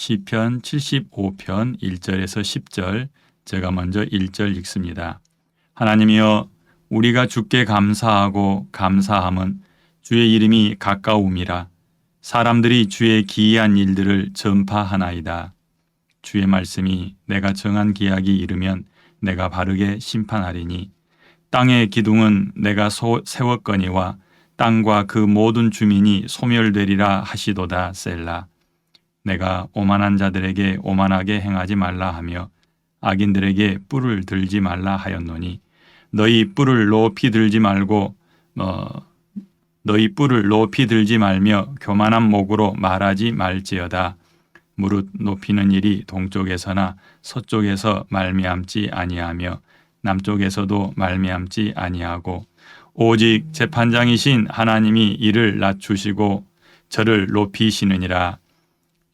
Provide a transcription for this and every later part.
시편 75편 1절에서 10절, 제가 먼저 1절 읽습니다. 하나님이여, 우리가 주께 감사하고 감사함은 주의 이름이 가까움이라. 사람들이 주의 기이한 일들을 전파하나이다. 주의 말씀이 내가 정한 기약이 이르면 내가 바르게 심판하리니, 땅의 기둥은 내가 세웠거니와 땅과 그 모든 주민이 소멸되리라 하시도다. 셀라. 내가 오만한 자들에게 오만하게 행하지 말라 하며 악인들에게 뿔을 들지 말라 하였노니, 너희 뿔을 높이 들지 말며 교만한 목으로 말하지 말지어다. 무릇 높이는 일이 동쪽에서나 서쪽에서 말미암지 아니하며 남쪽에서도 말미암지 아니하고, 오직 재판장이신 하나님이 이를 낮추시고 저를 높이시느니라.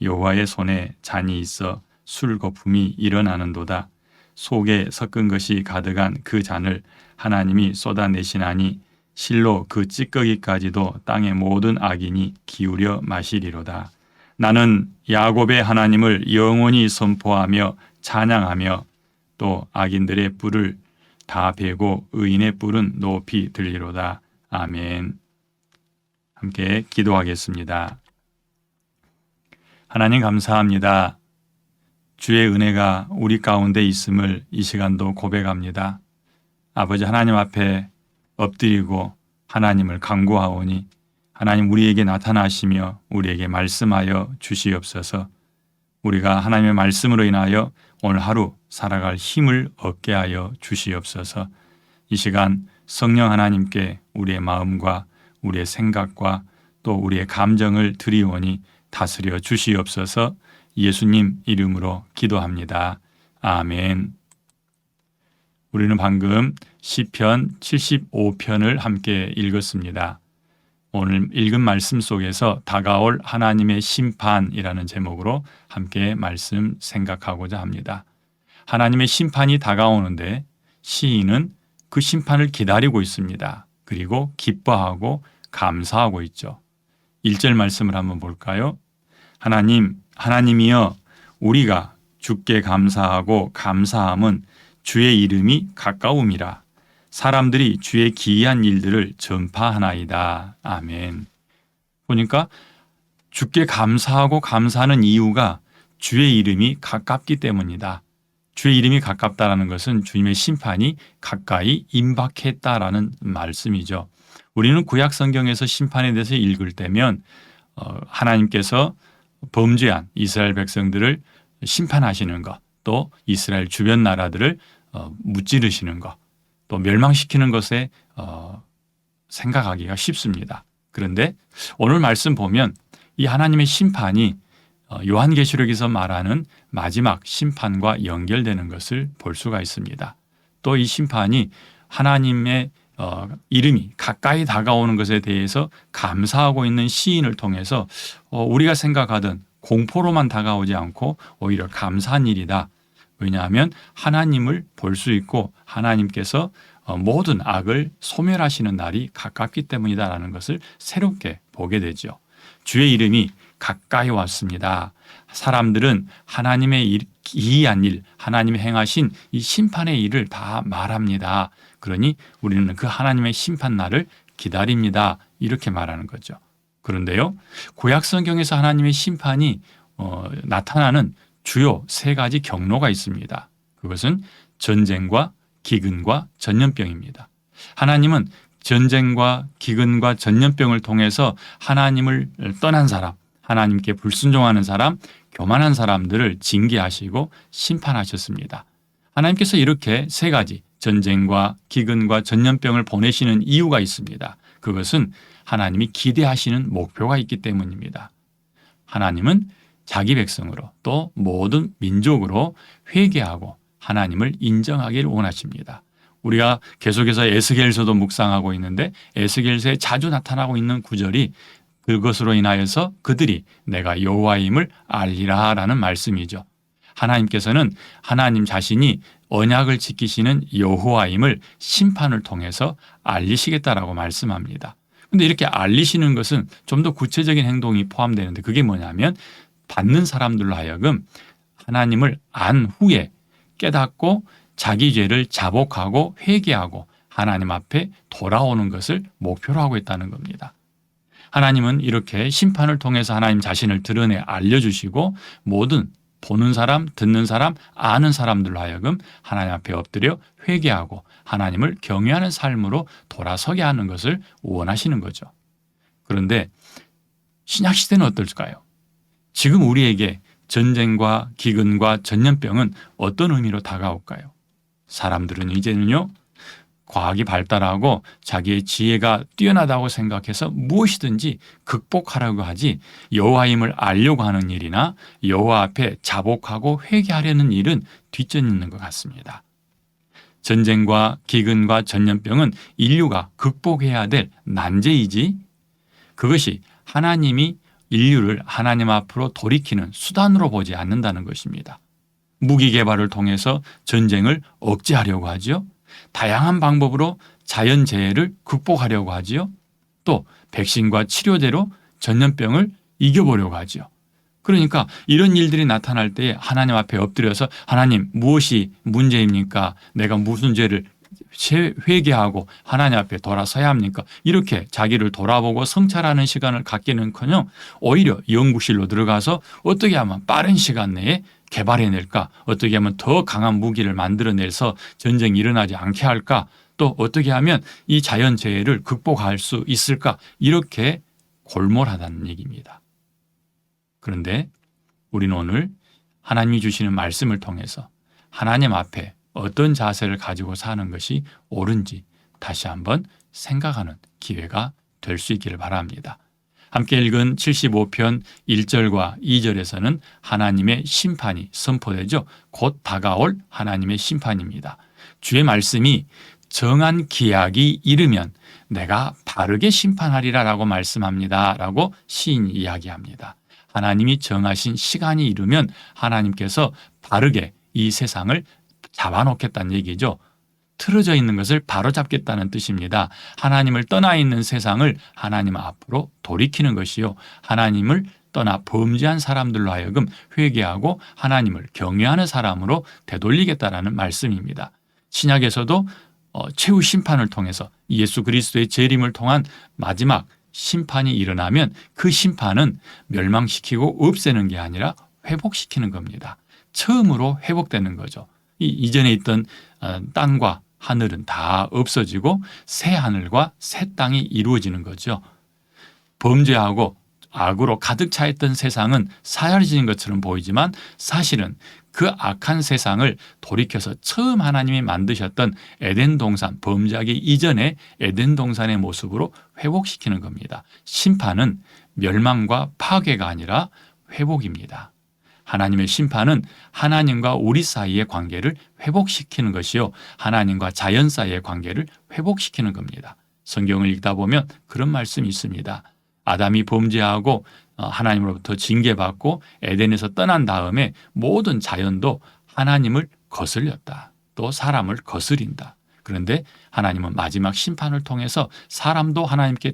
여호와의 손에 잔이 있어 술 거품이 일어나는도다. 속에 섞은 것이 가득한 그 잔을 하나님이 쏟아내시나니, 실로 그 찌꺼기까지도 땅의 모든 악인이 기울여 마시리로다. 나는 야곱의 하나님을 영원히 선포하며 찬양하며, 또 악인들의 뿔을 다 베고 의인의 뿔은 높이 들리로다. 아멘. 함께 기도하겠습니다. 하나님 감사합니다. 주의 은혜가 우리 가운데 있음을 이 시간도 고백합니다. 아버지 하나님 앞에 엎드리고 하나님을 간구하오니, 하나님 우리에게 나타나시며 우리에게 말씀하여 주시옵소서. 우리가 하나님의 말씀으로 인하여 오늘 하루 살아갈 힘을 얻게 하여 주시옵소서. 이 시간 성령 하나님께 우리의 마음과 우리의 생각과 또 우리의 감정을 드리오니 다스려 주시옵소서. 예수님 이름으로 기도합니다. 아멘. 우리는 방금 시편 75편을 함께 읽었습니다. 오늘 읽은 말씀 속에서 다가올 하나님의 심판이라는 제목으로 함께 말씀 생각하고자 합니다. 하나님의 심판이 다가오는데 시인은 그 심판을 기다리고 있습니다. 그리고 기뻐하고 감사하고 있죠. 1절 말씀을 한번 볼까요? 하나님이여, 우리가 주께 감사하고 감사함은 주의 이름이 가까움이라. 사람들이 주의 기이한 일들을 전파하나이다. 아멘. 보니까 주께 감사하고 감사하는 이유가 주의 이름이 가깝기 때문이다. 주의 이름이 가깝다라는 것은 주님의 심판이 가까이 임박했다라는 말씀이죠. 우리는 구약 성경에서 심판에 대해서 읽을 때면 하나님께서 범죄한 이스라엘 백성들을 심판하시는 것, 또 이스라엘 주변 나라들을 무찌르시는 것, 또 멸망시키는 것에 생각하기가 쉽습니다. 그런데 오늘 말씀 보면 이 하나님의 심판이 요한계시록에서 말하는 마지막 심판과 연결되는 것을 볼 수가 있습니다. 또 이 심판이 하나님의 이름이 가까이 다가오는 것에 대해서 감사하고 있는 시인을 통해서 우리가 생각하던 공포로만 다가오지 않고 오히려 감사한 일이다. 왜냐하면 하나님을 볼 수 있고 하나님께서 모든 악을 소멸하시는 날이 가깝기 때문이다라는 것을 새롭게 보게 되죠. 주의 이름이 가까이 왔습니다. 사람들은 하나님의 기이한 일, 하나님이 행하신 이 심판의 일을 다 말합니다. 그러니 우리는 그 하나님의 심판 날을 기다립니다. 이렇게 말하는 거죠. 그런데요, 구약 성경에서 하나님의 심판이 나타나는 주요 3가지 경로가 있습니다. 그것은 전쟁과 기근과 전염병입니다. 하나님은 전쟁과 기근과 전염병을 통해서 하나님을 떠난 사람, 하나님께 불순종하는 사람, 교만한 사람들을 징계하시고 심판하셨습니다. 하나님께서 이렇게 3가지 전쟁과 기근과 전염병을 보내시는 이유가 있습니다. 그것은 하나님이 기대하시는 목표가 있기 때문입니다. 하나님은 자기 백성으로 또 모든 민족으로 회개하고 하나님을 인정하기를 원하십니다. 우리가 계속해서 에스겔서도 묵상하고 있는데 에스겔서에 자주 나타나고 있는 구절이 그것으로 인하여서 그들이 내가 여호와임을 알리라라는 말씀이죠. 하나님께서는 하나님 자신이 언약을 지키시는 여호와임을 심판을 통해서 알리시겠다라고 말씀합니다. 그런데 이렇게 알리시는 것은 좀 더 구체적인 행동이 포함되는데 그게 뭐냐면 받는 사람들로 하여금 하나님을 안 후에 깨닫고 자기 죄를 자복하고 회개하고 하나님 앞에 돌아오는 것을 목표로 하고 있다는 겁니다. 하나님은 이렇게 심판을 통해서 하나님 자신을 드러내 알려주시고 모든 보는 사람, 듣는 사람, 아는 사람들로 하여금 하나님 앞에 엎드려 회개하고 하나님을 경외하는 삶으로 돌아서게 하는 것을 원하시는 거죠. 그런데 신약시대는 어떨까요? 지금 우리에게 전쟁과 기근과 전염병은 어떤 의미로 다가올까요? 사람들은 이제는요, 과학이 발달하고 자기의 지혜가 뛰어나다고 생각해서 무엇이든지 극복하라고 하지 여호와임을 알려고 하는 일이나 여호와 앞에 자복하고 회개하려는 일은 뒷전있는 것 같습니다. 전쟁과 기근과 전염병은 인류가 극복해야 될 난제이지 그것이 하나님이 인류를 하나님 앞으로 돌이키는 수단으로 보지 않는다는 것입니다. 무기 개발을 통해서 전쟁을 억제하려고 하지요. 다양한 방법으로 자연재해를 극복하려고 하지요. 또 백신과 치료제로 전염병을 이겨보려고 하지요. 그러니까 이런 일들이 나타날 때 하나님 앞에 엎드려서 하나님 무엇이 문제입니까? 내가 무슨 죄를 회개하고 하나님 앞에 돌아서야 합니까? 이렇게 자기를 돌아보고 성찰하는 시간을 갖기는커녕 오히려 연구실로 들어가서 어떻게 하면 빠른 시간 내에 개발해낼까? 어떻게 하면 더 강한 무기를 만들어내서 전쟁이 일어나지 않게 할까? 또 어떻게 하면 이 자연재해를 극복할 수 있을까? 이렇게 골몰하다는 얘기입니다. 그런데 우리는 오늘 하나님이 주시는 말씀을 통해서 하나님 앞에 어떤 자세를 가지고 사는 것이 옳은지 다시 한번 생각하는 기회가 될 수 있기를 바랍니다. 함께 읽은 75편 1절과 2절에서는 하나님의 심판이 선포되죠. 곧 다가올 하나님의 심판입니다. 주의 말씀이 정한 기약이 이르면 내가 바르게 심판하리라 라고 말씀합니다. 라고 시인이 이야기합니다. 하나님이 정하신 시간이 이르면 하나님께서 바르게 이 세상을 잡아놓겠다는 얘기죠. 틀어져 있는 것을 바로잡겠다는 뜻입니다. 하나님을 떠나 있는 세상을 하나님 앞으로 돌이키는 것이요. 하나님을 떠나 범죄한 사람들로 하여금 회개하고 하나님을 경외하는 사람으로 되돌리겠다라는 말씀입니다. 신약에서도 최후 심판을 통해서 예수 그리스도의 재림을 통한 마지막 심판이 일어나면 그 심판은 멸망시키고 없애는 게 아니라 회복시키는 겁니다. 처음으로 회복되는 거죠. 이전에 있던 땅과 하늘은 다 없어지고 새 하늘과 새 땅이 이루어지는 거죠. 범죄하고 악으로 가득 차 있던 세상은 사라지는 것처럼 보이지만 사실은 그 악한 세상을 돌이켜서 처음 하나님이 만드셨던 에덴 동산, 범죄하기 이전의 에덴 동산의 모습으로 회복시키는 겁니다. 심판은 멸망과 파괴가 아니라 회복입니다. 하나님의 심판은 하나님과 우리 사이의 관계를 회복시키는 것이요. 하나님과 자연 사이의 관계를 회복시키는 겁니다. 성경을 읽다 보면 그런 말씀이 있습니다. 아담이 범죄하고 하나님으로부터 징계받고 에덴에서 떠난 다음에 모든 자연도 하나님을 거슬렸다. 또 사람을 거스린다. 그런데 하나님은 마지막 심판을 통해서 사람도 하나님께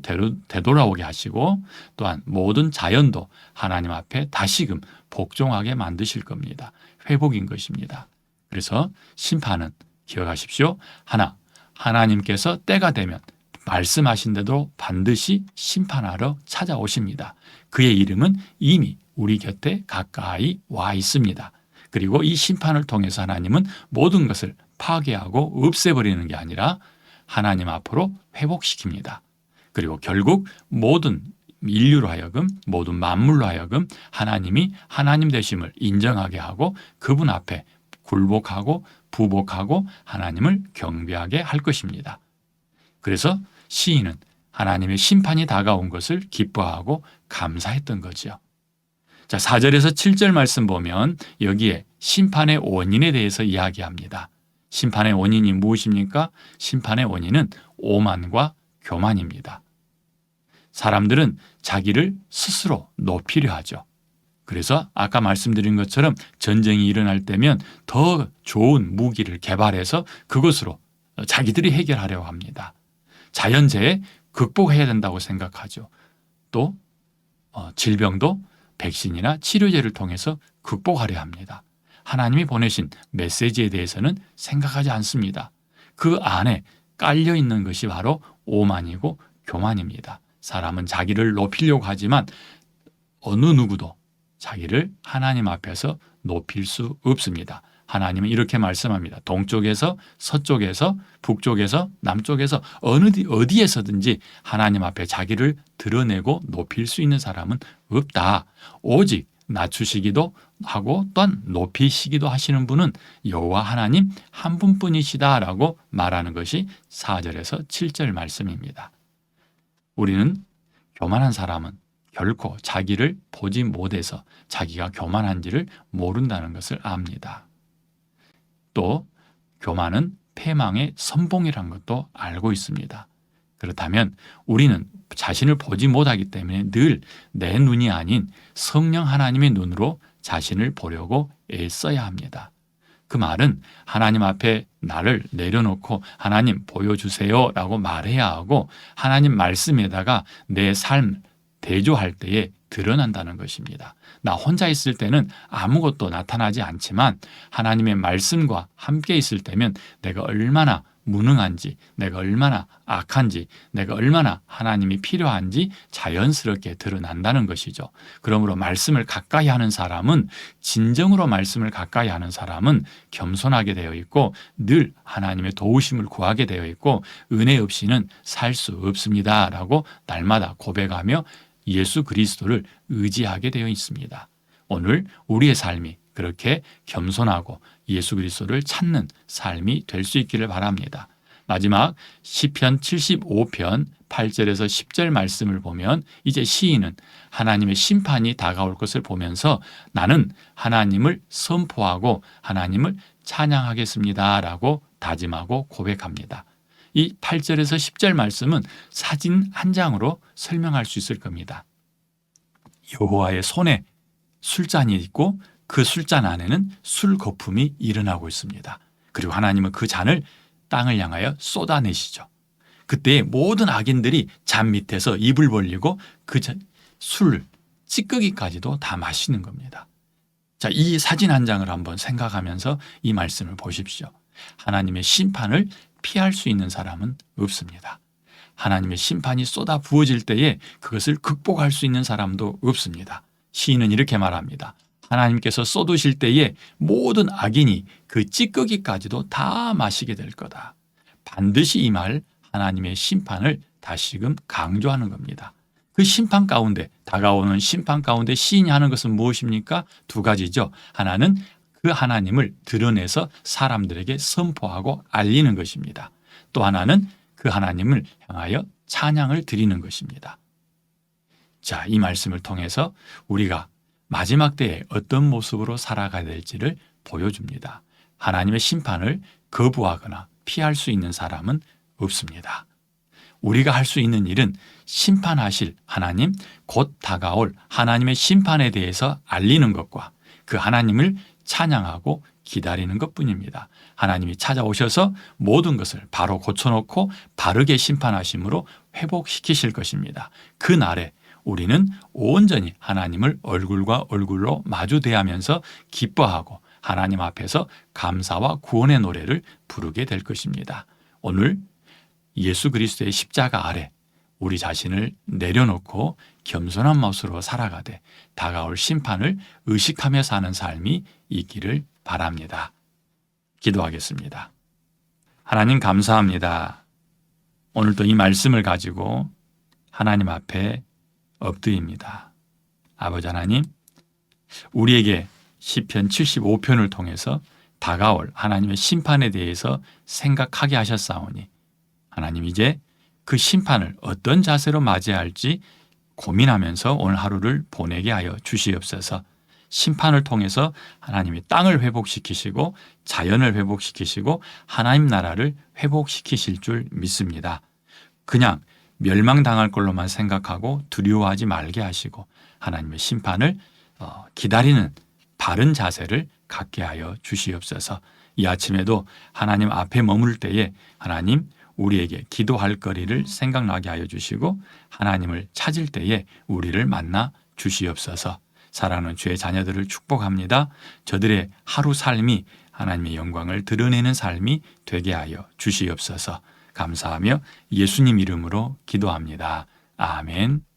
되돌아오게 하시고 또한 모든 자연도 하나님 앞에 다시금 복종하게 만드실 겁니다. 회복인 것입니다. 그래서 심판은 기억하십시오. 하나님께서 때가 되면 말씀하신 대로 반드시 심판하러 찾아오십니다. 그의 이름은 이미 우리 곁에 가까이 와 있습니다. 그리고 이 심판을 통해서 하나님은 모든 것을 파괴하고 없애버리는 게 아니라 하나님 앞으로 회복시킵니다. 그리고 결국 모든 인류로 하여금 모든 만물로 하여금 하나님이 하나님 되심을 인정하게 하고 그분 앞에 굴복하고 부복하고 하나님을 경배하게 할 것입니다. 그래서 시인은 하나님의 심판이 다가온 것을 기뻐하고 감사했던 거죠. 자, 4절에서 7절 말씀 보면 여기에 심판의 원인에 대해서 이야기합니다. 심판의 원인이 무엇입니까? 심판의 원인은 오만과 교만입니다. 사람들은 자기를 스스로 높이려 하죠. 그래서 아까 말씀드린 것처럼 전쟁이 일어날 때면 더 좋은 무기를 개발해서 그것으로 자기들이 해결하려고 합니다. 자연재해 극복해야 된다고 생각하죠. 또 질병도 백신이나 치료제를 통해서 극복하려 합니다. 하나님이 보내신 메시지에 대해서는 생각하지 않습니다. 그 안에 깔려 있는 것이 바로 오만이고 교만입니다. 사람은 자기를 높이려고 하지만 어느 누구도 자기를 하나님 앞에서 높일 수 없습니다. 하나님은 이렇게 말씀합니다. 동쪽에서 서쪽에서 북쪽에서 남쪽에서 어디에서든지 하나님 앞에 자기를 드러내고 높일 수 있는 사람은 없다. 오직 낮추시기도 하고 또한 높이시기도 하시는 분은 여호와 하나님 한 분뿐이시다라고 말하는 것이 4절에서 7절 말씀입니다. 우리는 교만한 사람은 결코 자기를 보지 못해서 자기가 교만한지를 모른다는 것을 압니다. 또 교만은 패망의 선봉이라는 것도 알고 있습니다. 그렇다면 우리는 자신을 보지 못하기 때문에 늘 내 눈이 아닌 성령 하나님의 눈으로 자신을 보려고 애써야 합니다. 그 말은 하나님 앞에 나를 내려놓고 하나님 보여주세요 라고 말해야 하고 하나님 말씀에다가 내 삶 대조할 때에 드러난다는 것입니다. 나 혼자 있을 때는 아무것도 나타나지 않지만 하나님의 말씀과 함께 있을 때면 내가 얼마나 무능한지, 내가 얼마나 악한지, 내가 얼마나 하나님이 필요한지 자연스럽게 드러난다는 것이죠. 그러므로 말씀을 가까이 하는 사람은, 진정으로 말씀을 가까이 하는 사람은 겸손하게 되어 있고 늘 하나님의 도우심을 구하게 되어 있고 은혜 없이는 살 수 없습니다 라고 날마다 고백하며 예수 그리스도를 의지하게 되어 있습니다. 오늘 우리의 삶이 그렇게 겸손하고 예수 그리스도를 찾는 삶이 될 수 있기를 바랍니다. 마지막 시편 75편 8절에서 10절 말씀을 보면 이제 시인은 하나님의 심판이 다가올 것을 보면서 나는 하나님을 선포하고 하나님을 찬양하겠습니다 라고 다짐하고 고백합니다. 이 8절에서 10절 말씀은 사진 한 장으로 설명할 수 있을 겁니다. 여호와의 손에 술잔이 있고 그 술잔 안에는 술 거품이 일어나고 있습니다. 그리고 하나님은 그 잔을 땅을 향하여 쏟아내시죠. 그때 모든 악인들이 잔 밑에서 입을 벌리고 그 술 찌꺼기까지도 다 마시는 겁니다. 자, 이 사진 한 장을 한번 생각하면서 이 말씀을 보십시오. 하나님의 심판을 피할 수 있는 사람은 없습니다. 하나님의 심판이 쏟아 부어질 때에 그것을 극복할 수 있는 사람도 없습니다. 시인은 이렇게 말합니다. 하나님께서 쏟으실 때에 모든 악인이 그 찌꺼기까지도 다 마시게 될 거다. 반드시 이 말 하나님의 심판을 다시금 강조하는 겁니다. 그 심판 가운데, 다가오는 심판 가운데 시인이 하는 것은 무엇입니까? 두 가지죠. 하나는 그 하나님을 드러내서 사람들에게 선포하고 알리는 것입니다. 또 하나는 그 하나님을 향하여 찬양을 드리는 것입니다. 자, 이 말씀을 통해서 우리가 마지막 때에 어떤 모습으로 살아가야 될지를 보여줍니다. 하나님의 심판을 거부하거나 피할 수 있는 사람은 없습니다. 우리가 할 수 있는 일은 심판하실 하나님, 곧 다가올 하나님의 심판에 대해서 알리는 것과 그 하나님을 찬양하고 기다리는 것뿐입니다. 하나님이 찾아오셔서 모든 것을 바로 고쳐놓고 바르게 심판하심으로 회복시키실 것입니다. 그 날에 우리는 온전히 하나님을 얼굴과 얼굴로 마주대하면서 기뻐하고 하나님 앞에서 감사와 구원의 노래를 부르게 될 것입니다. 오늘 예수 그리스도의 십자가 아래 우리 자신을 내려놓고 겸손한 모습으로 살아가되 다가올 심판을 의식하며 사는 삶이 있기를 바랍니다. 기도하겠습니다. 하나님 감사합니다. 오늘도 이 말씀을 가지고 하나님 앞에 엎드립니다. 아버지 하나님, 우리에게 시편 75편을 통해서 다가올 하나님의 심판에 대해서 생각하게 하셨사오니 하나님 이제 그 심판을 어떤 자세로 맞이해야 할지 고민하면서 오늘 하루를 보내게 하여 주시옵소서. 심판을 통해서 하나님이 땅을 회복시키시고 자연을 회복시키시고 하나님 나라를 회복시키실 줄 믿습니다. 그냥 멸망당할 걸로만 생각하고 두려워하지 말게 하시고 하나님의 심판을 기다리는 바른 자세를 갖게 하여 주시옵소서. 이 아침에도 하나님 앞에 머물 때에 하나님 우리에게 기도할 거리를 생각나게 하여 주시고 하나님을 찾을 때에 우리를 만나 주시옵소서. 사랑하는 주의 자녀들을 축복합니다. 저들의 하루 삶이 하나님의 영광을 드러내는 삶이 되게 하여 주시옵소서. 감사하며 예수님 이름으로 기도합니다. 아멘.